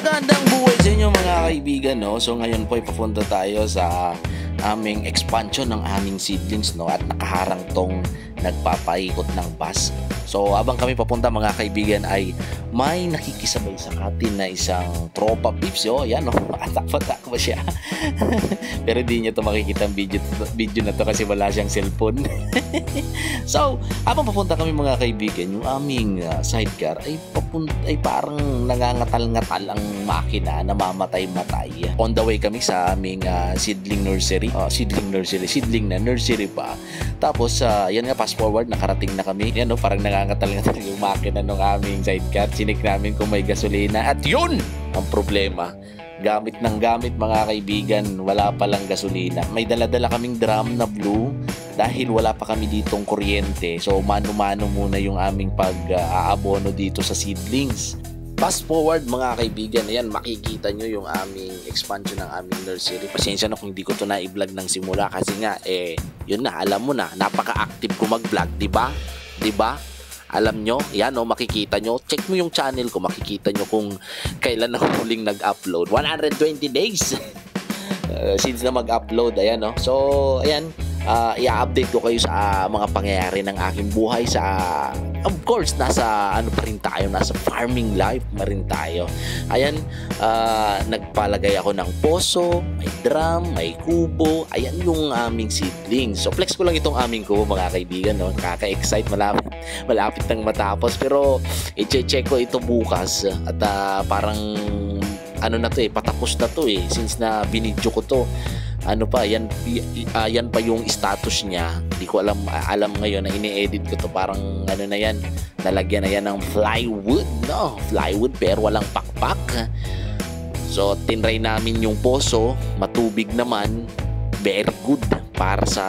Magandang buhay sa inyo mga kaibigan, no? So ngayon po ay papunta tayo sa aming expansion ng aming seedlings, no? At nakaharang tong nagpapaikot ng bus. So habang kami papunta mga kaibigan ay may nakikisabay sa atin na isang tropa pips. Oh, yan, no? Atak-patak mo siya. Pero di niya to makikita ang video na to kasi wala siyang cellphone. So habang papunta kami mga kaibigan, yung aming sidecar ay parang nangangatal-ngatal ang makina, namamatay-matay. On the way kami sa aming seedling nursery. Seedling na nursery pa. Tapos yan nga, fast forward, nakarating na kami. Yan, no, parang nangangatal-ngatal yung makina ng aming sidecar. Chinik namin kung may gasolina. At yun ang problema. Gamit ng gamit mga kaibigan, wala palang gasolina. May dala-dala kaming drum na blue dahil wala pa kami ditong kuryente. So mano-mano muna yung aming pag-aabono dito sa seedlings. Fast forward mga kaibigan, ayan, makikita nyo yung aming expansion ng aming nursery. Pasensya na kung hindi ko to na-i-vlog ng simula kasi nga, yun na, alam mo na, napaka-active ko mag-vlog, diba? Alam nyo, yan o, makikita nyo. Check mo yung channel ko, makikita nyo kung kailan ako huling nag-upload. 120 days since na mag-upload, ayan o. So, ayan, i-update ko kayo sa mga pangyayari ng aking buhay sa, of course, nasa ano pa rin tayo, nasa farming life pa rin tayo. Ayan, nagpalagay ako ng poso, may drum, may kubo. Ayan yung aming seedlings. So flex ko lang itong aming kubo mga kaibigan, no? Kaka-excite, malapit nang matapos, pero i-check ko ito bukas at parang ano na to patapos na to since na binidyo ko to. Ano pa, yan pa yung status niya. Hindi ko alam ngayon na ini-edit ko to, parang ano na yan, nalagyan na yan ng plywood, no? Plywood pero walang pakpak. So tinry namin yung poso, matubig naman, very good para sa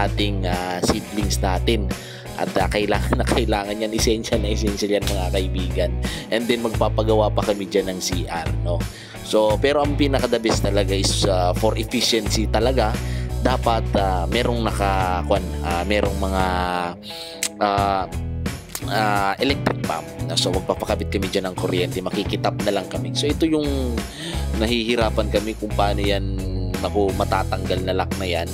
ating seedlings natin. At kailangan yan, essential yan mga kaibigan. And then magpapagawa pa kami dyan ng CR, no? So pero ang pinaka-the best talaga is for efficiency talaga, dapat merong merong mga electric pump. So magpapakabit kami dyan ng kuryente, makikitap na lang kami. So ito yung nahihirapan kami kung paano yan matatanggal na lock na yan.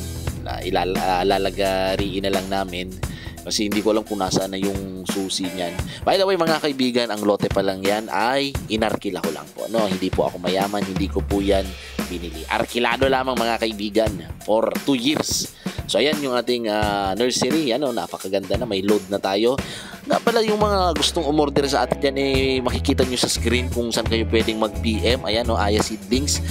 Ilalagariin na lang namin kasi hindi ko alam kung nasaan na yung susi niyan. By the way mga kaibigan, ang lote pa lang yan ay inarkila ko lang po, no? Hindi po ako mayaman, hindi ko po yan binili. Arkilado lamang mga kaibigan for 2 years. So ayan yung ating nursery. Ano, napakaganda na, may load na tayo. Nga pala, yung mga gustong umorder sa atin dyan, makikita nyo sa screen kung saan kayo pwedeng mag-PM. Ayan, no, Aya Seedlings.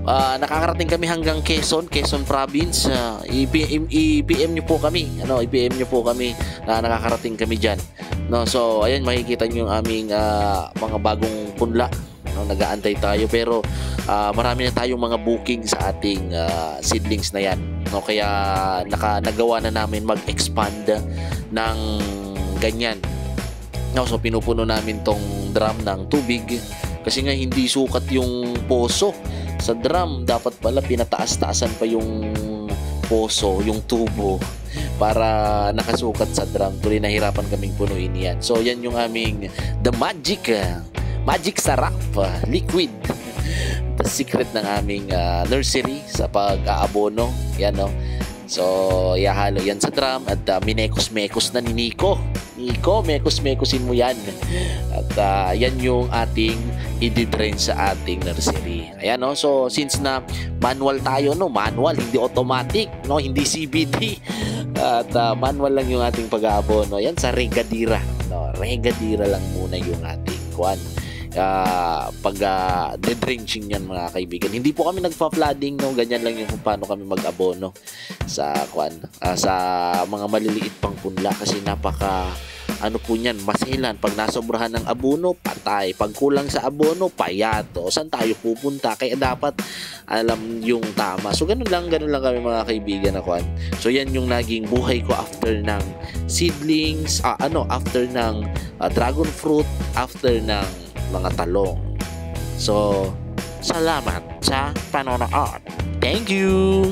Nakakarating kami hanggang Quezon Province. I-PM nyo po kami, i-PM nyo po kami na nakakarating kami dyan, no? So ayan, makikita nyo yung aming mga bagong punla, no? Nag-aantay tayo pero marami na tayong mga booking sa ating seedlings na yan, no? Kaya nagawa na namin mag-expand ng ganyan, no? So pinupuno namin tong drum ng tubig kasi nga hindi sukat yung poso sa drum. Dapat pala pinataas-taasan pa yung poso, yung tubo, para nakasukat sa drum. Tuloy nahirapan kaming punuin yan. So yan yung aming the magic sarap liquid, the secret ng aming nursery sa pag-aabono. Yan, no? So ihahalo yan sa drum at minekos-mekos na ni Nico, mekos-mekosin mo yan. At yan yung ating i-drain sa ating nursery. Ayan, no? So since na manual tayo, no? Manual, hindi automatic, no? Hindi CBD. At manual lang yung ating pag-aabono. Yan sa regadira, no? Regadira lang muna yung ating pag-drenching yan mga kaibigan. Hindi po kami nagpa-flooding, no? Ganyan lang yung kung paano kami mag-abono sa sa mga maliliit pang punla kasi napaka po niyan, maselan. Pag nasobrahan ng abono, patay. Pag kulang sa abono, payato. Saan tayo pupunta? Kaya dapat alam yung tama. So ganun lang kami mga kaibigan na So yan yung naging buhay ko after ng seedlings, after ng dragon fruit, after ng mga talong. So salamat sa panonood. Thank you!